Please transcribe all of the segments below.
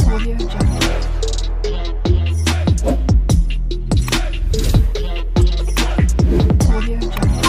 Audio Jungle. Audio Jungle.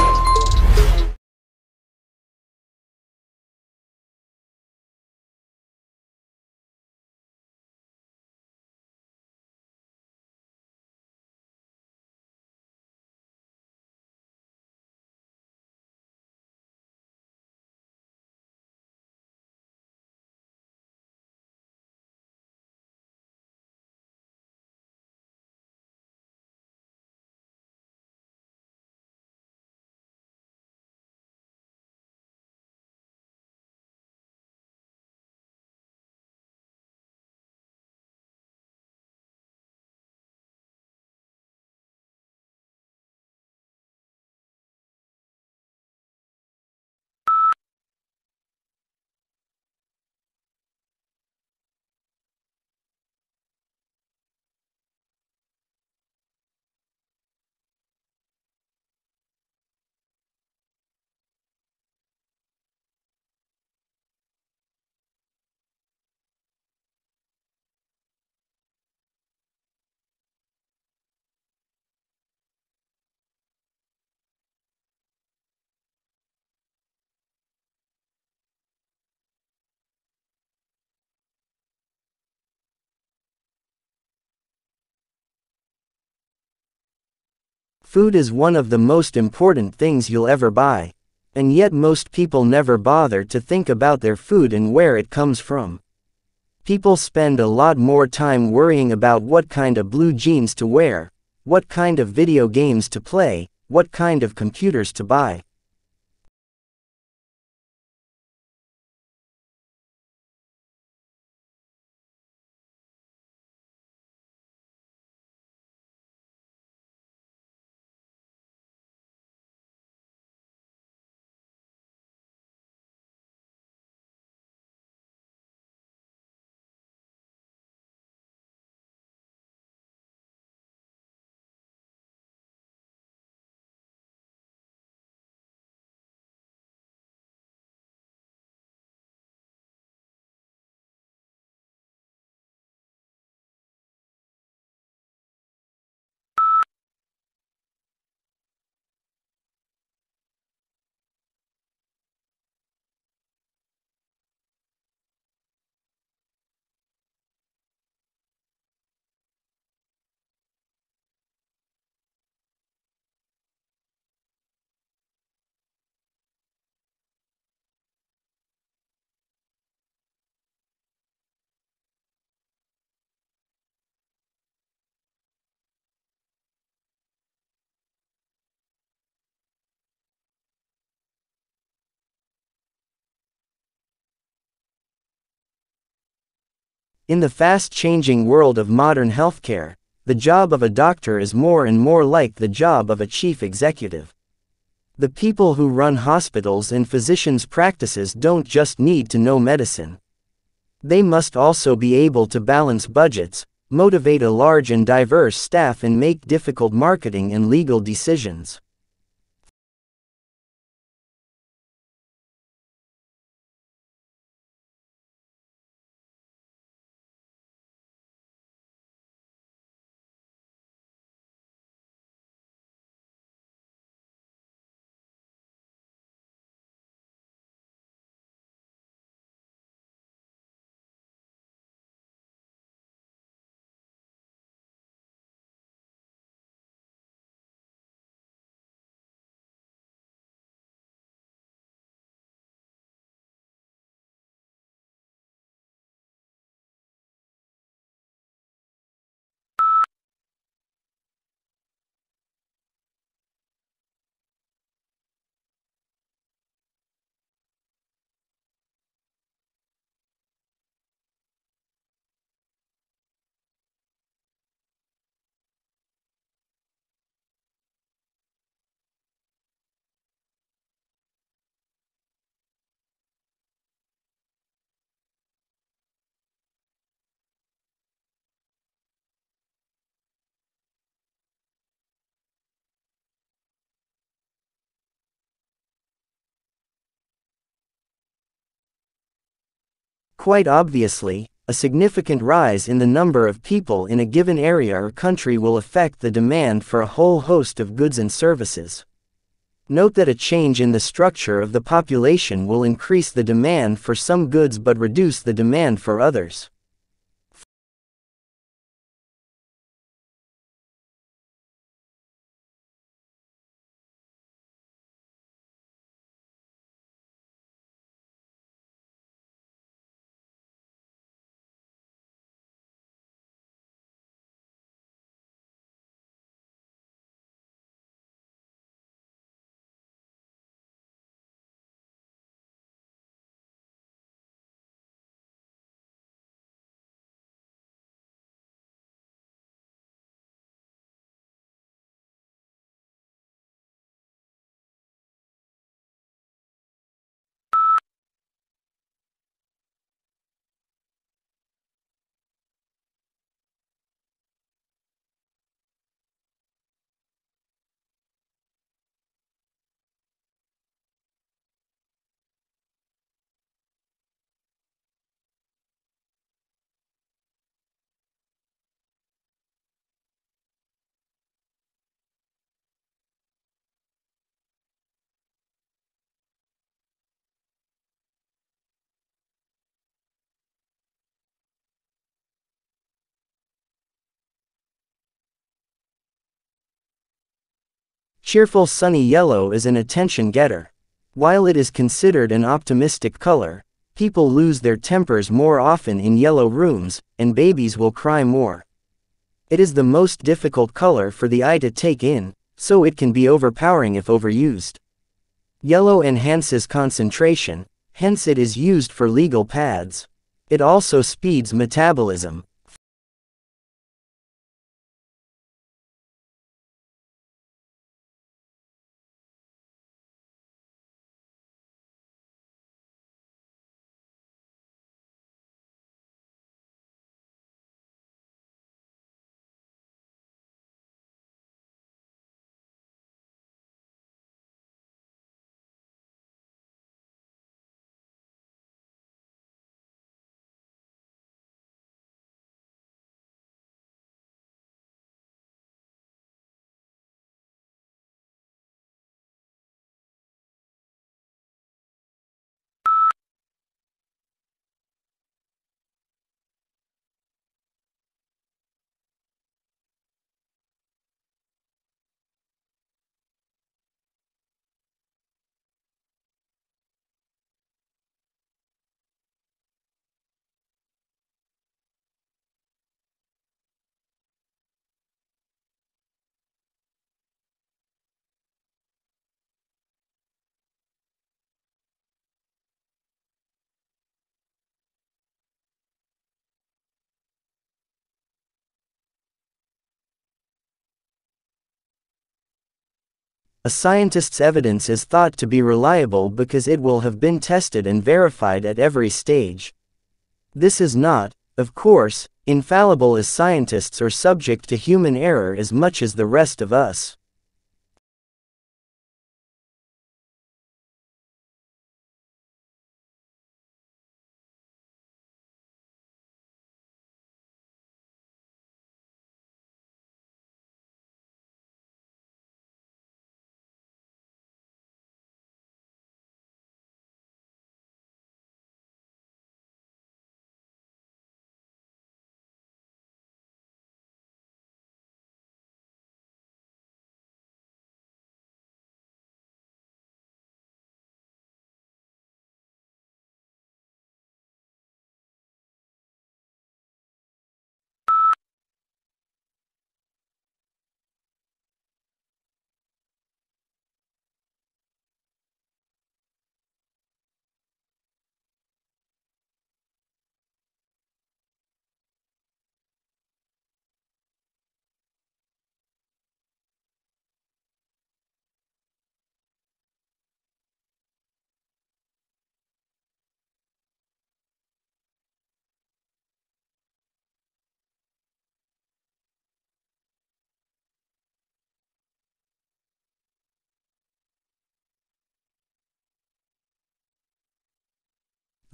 Food is one of the most important things you'll ever buy. And yet most people never bother to think about their food and where it comes from. People spend a lot more time worrying about what kind of blue jeans to wear, what kind of video games to play, what kind of computers to buy. In the fast-changing world of modern healthcare, the job of a doctor is more and more like the job of a chief executive. The people who run hospitals and physicians' practices don't just need to know medicine. They must also be able to balance budgets, motivate a large and diverse staff, and make difficult marketing and legal decisions. Quite obviously, A significant rise in the number of people in a given area or country will affect the demand for a whole host of goods and services. Note that a change in the structure of the population will increase the demand for some goods but reduce the demand for others. Cheerful sunny yellow is an attention getter. While it is considered an optimistic color, people lose their tempers more often in yellow rooms, and babies will cry more. It is the most difficult color for the eye to take in, so it can be overpowering if overused. Yellow enhances concentration, hence it is used for legal pads. It also speeds metabolism. A scientist's evidence is thought to be reliable because it will have been tested and verified at every stage. This is not, of course, infallible, as scientists are subject to human error as much as the rest of us.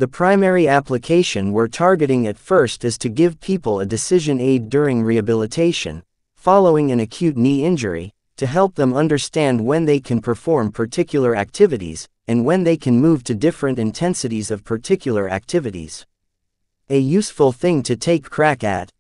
The primary application we're targeting at first is to give people a decision aid during rehabilitation, following an acute knee injury, to help them understand when they can perform particular activities, and when they can move to different intensities of particular activities. A useful thing to take crack at.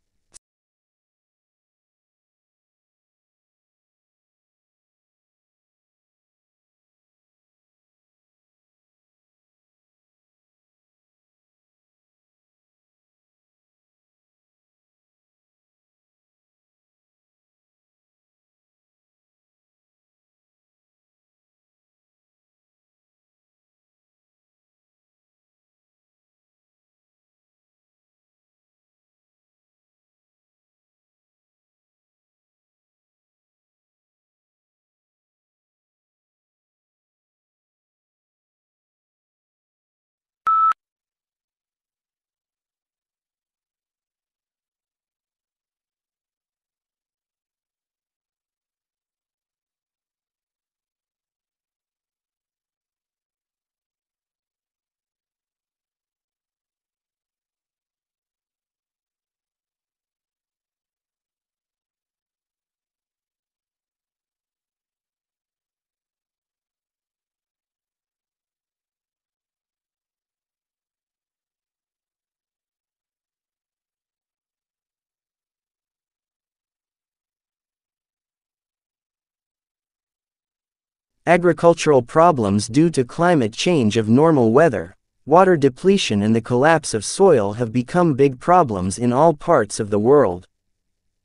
Agricultural problems due to climate change of normal weather, water depletion and the collapse of soil have become big problems in all parts of the world.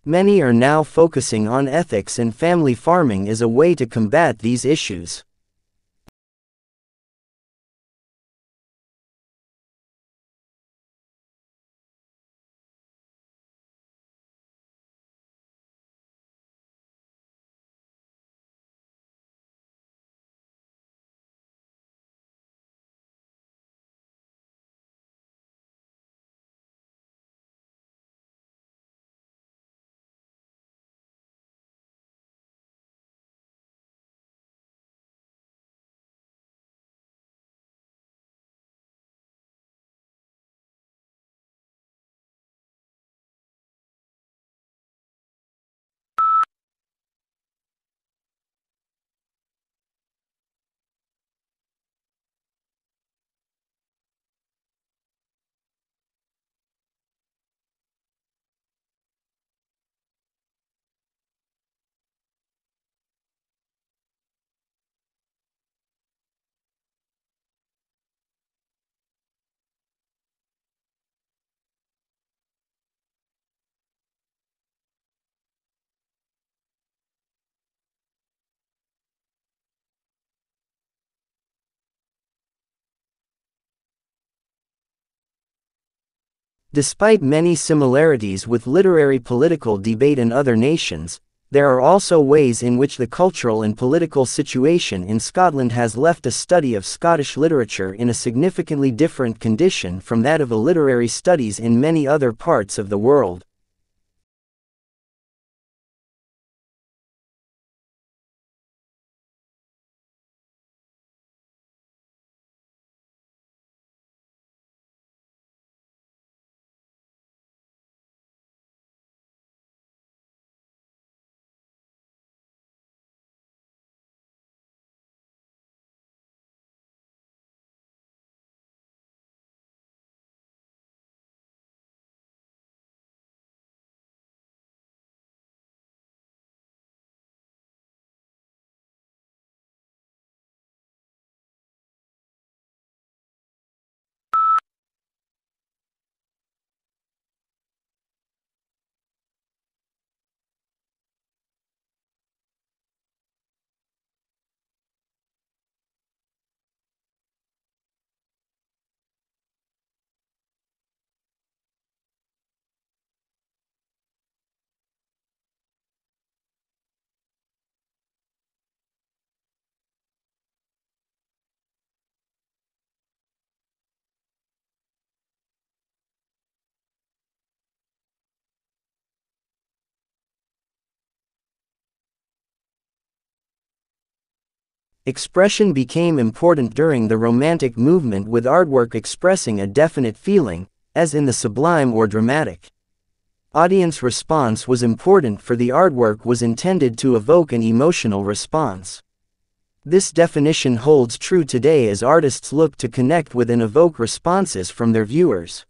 Many are now focusing on ethics and family farming as a way to combat these issues. Despite many similarities with literary political debate in other nations, there are also ways in which the cultural and political situation in Scotland has left a study of Scottish literature in a significantly different condition from that of literary studies in many other parts of the world. Expression became important during the Romantic movement, with artwork expressing a definite feeling, as in the sublime or dramatic. Audience response was important, for the artwork was intended to evoke an emotional response. This definition holds true today as artists look to connect with and evoke responses from their viewers.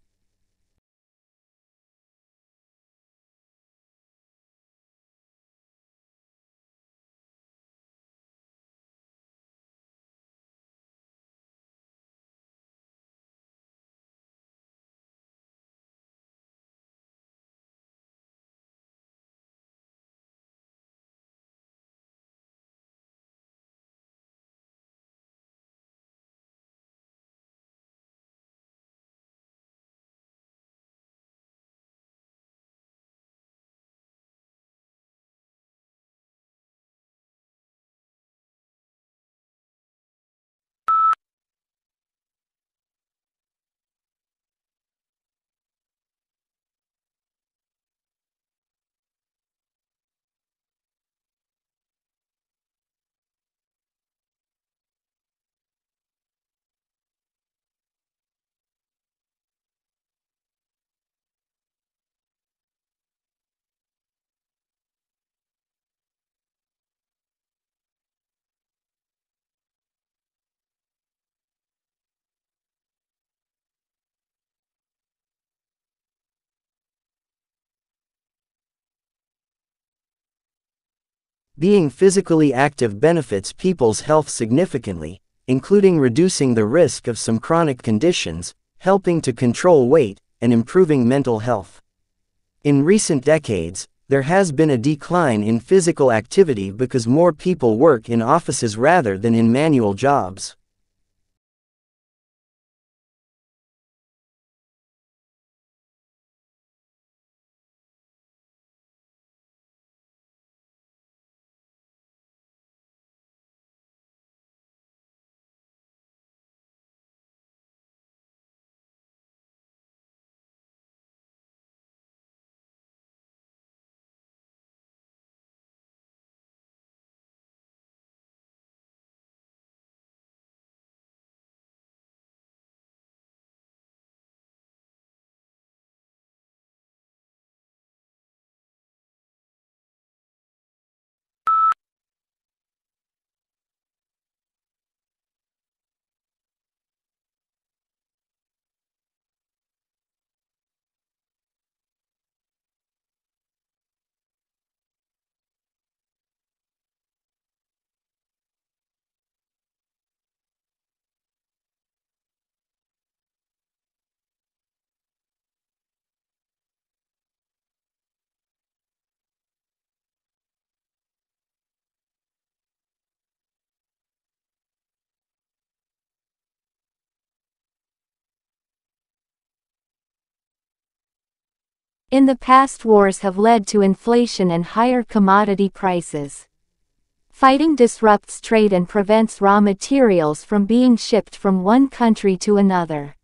Being physically active benefits people's health significantly, including reducing the risk of some chronic conditions, helping to control weight, and improving mental health. In recent decades, there has been a decline in physical activity because more people work in offices rather than in manual jobs. In the past, wars have led to inflation and higher commodity prices. Fighting disrupts trade and prevents raw materials from being shipped from one country to another.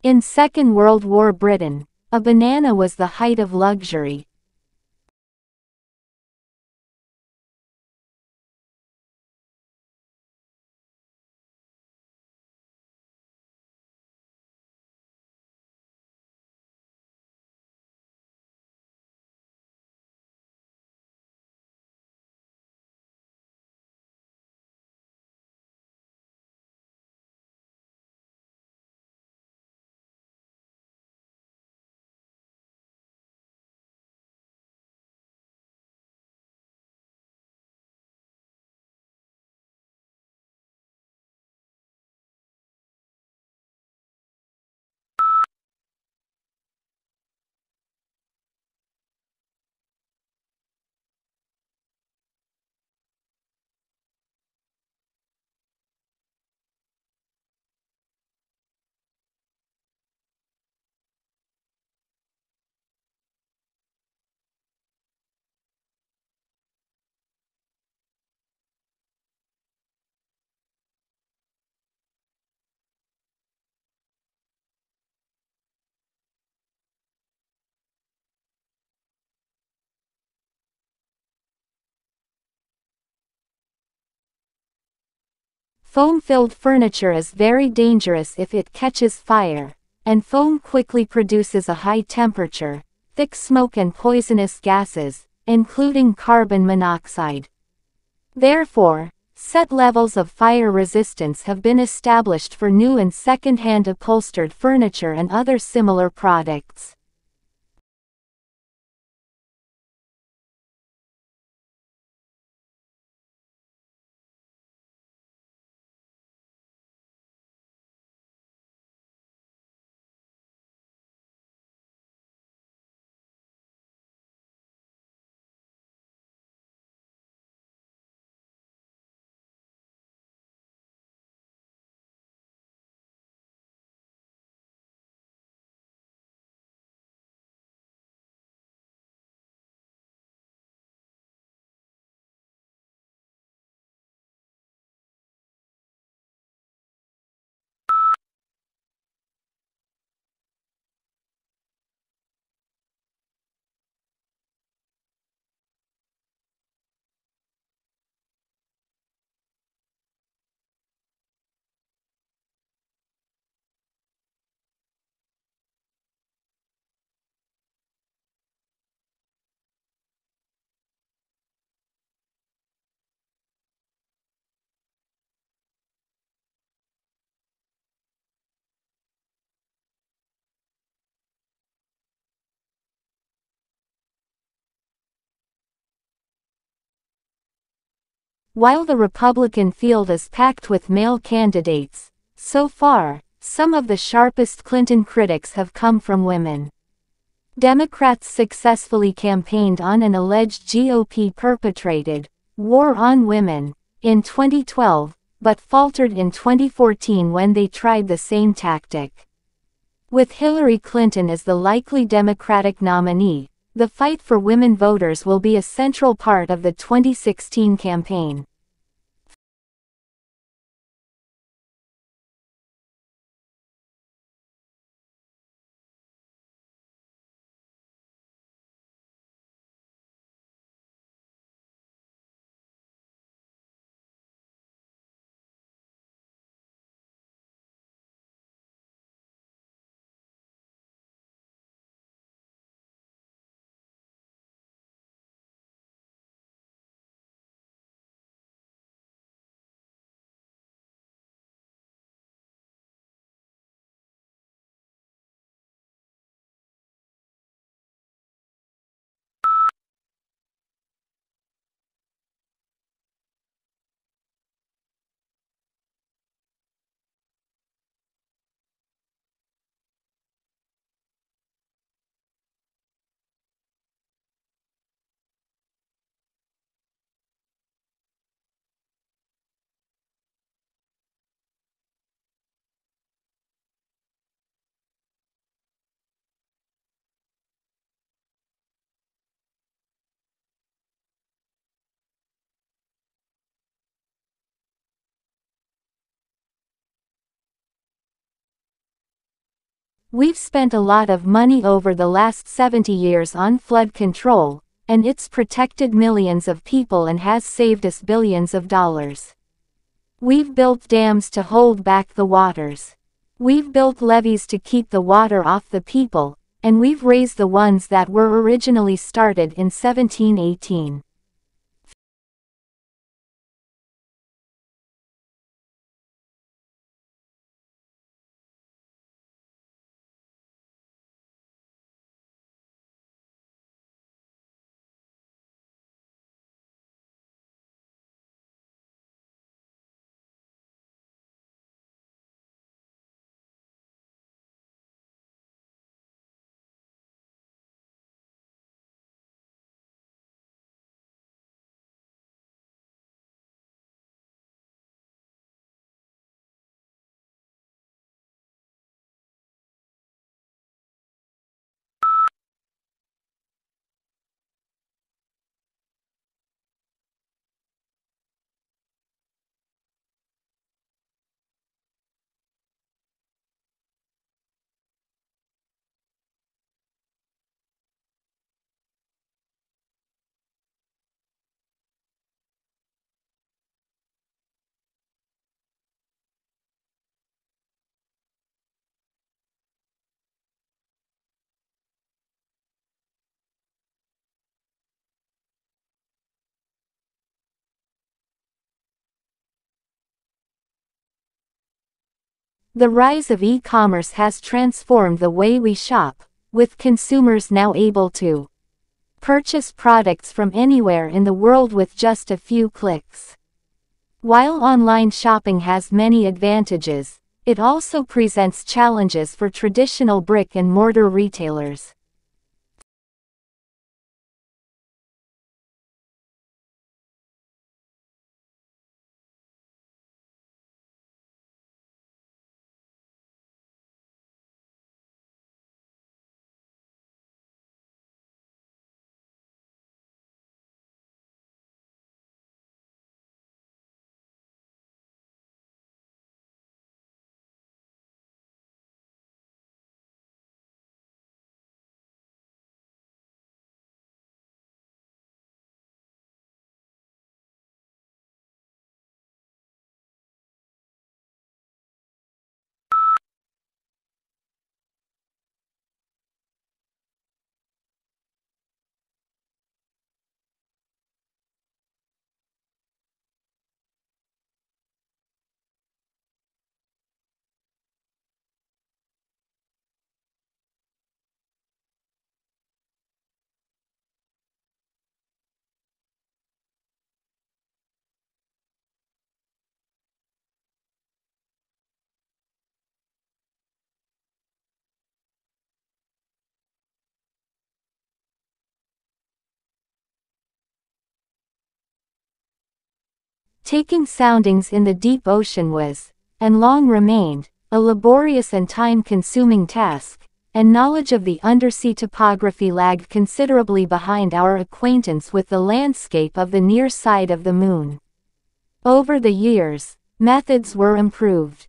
In Second World War Britain, a banana was the height of luxury. Foam-filled furniture is very dangerous if it catches fire, and foam quickly produces a high temperature, thick smoke and poisonous gases, including carbon monoxide. Therefore, set levels of fire resistance have been established for new and second-hand upholstered furniture and other similar products. While the Republican field is packed with male candidates, so far, some of the sharpest Clinton critics have come from women. Democrats successfully campaigned on an alleged GOP perpetrated war on women in 2012, but faltered in 2014 when they tried the same tactic. With Hillary Clinton as the likely Democratic nominee, the fight for women voters will be a central part of the 2016 campaign. We've spent a lot of money over the last 70 years on flood control, and it's protected millions of people and has saved us billions of dollars. We've built dams to hold back the waters. We've built levees to keep the water off the people, and we've raised the ones that were originally started in 1718. The rise of e-commerce has transformed the way we shop, with consumers now able to purchase products from anywhere in the world with just a few clicks. While online shopping has many advantages, it also presents challenges for traditional brick-and-mortar retailers. Taking soundings in the deep ocean was, and long remained, a laborious and time-consuming task, and knowledge of the undersea topography lagged considerably behind our acquaintance with the landscape of the near side of the moon. Over the years, methods were improved.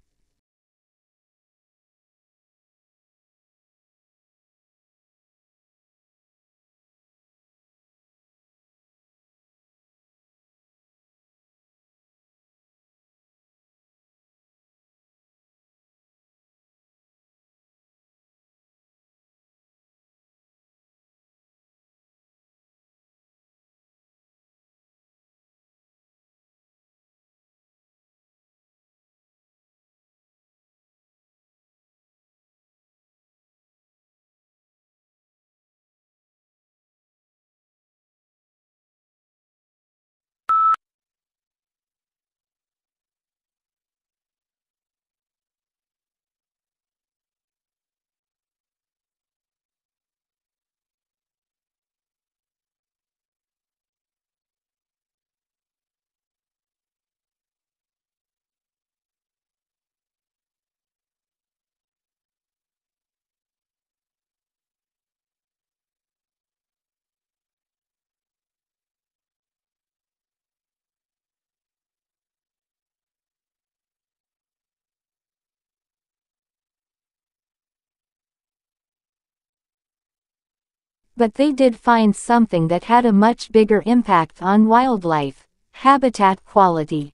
But they did find something that had a much bigger impact on wildlife: habitat quality.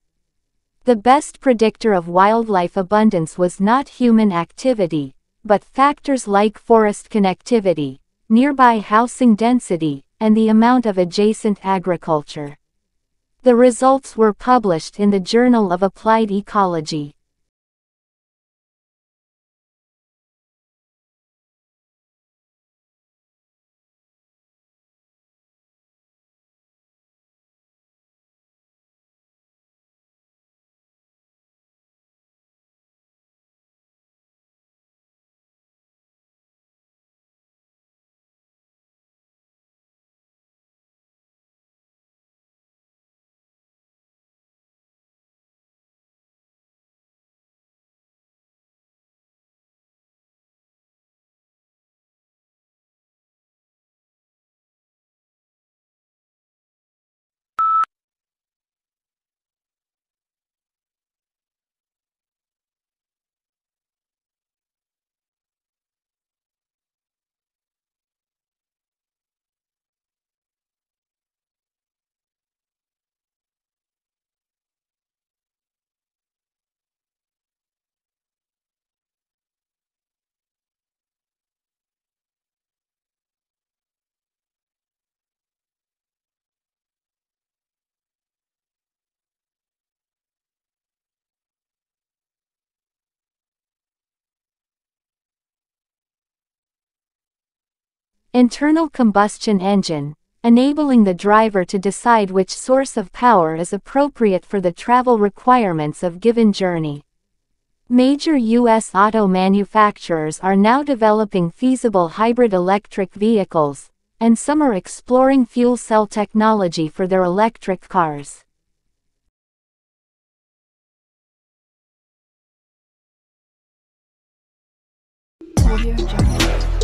The best predictor of wildlife abundance was not human activity, but factors like forest connectivity, nearby housing density, and the amount of adjacent agriculture. The results were published in the Journal of Applied Ecology. Internal combustion engine, enabling the driver to decide which source of power is appropriate for the travel requirements of given journey. Major U.S. auto manufacturers are now developing feasible hybrid electric vehicles, and some are exploring fuel cell technology for their electric cars. Audio Jungle.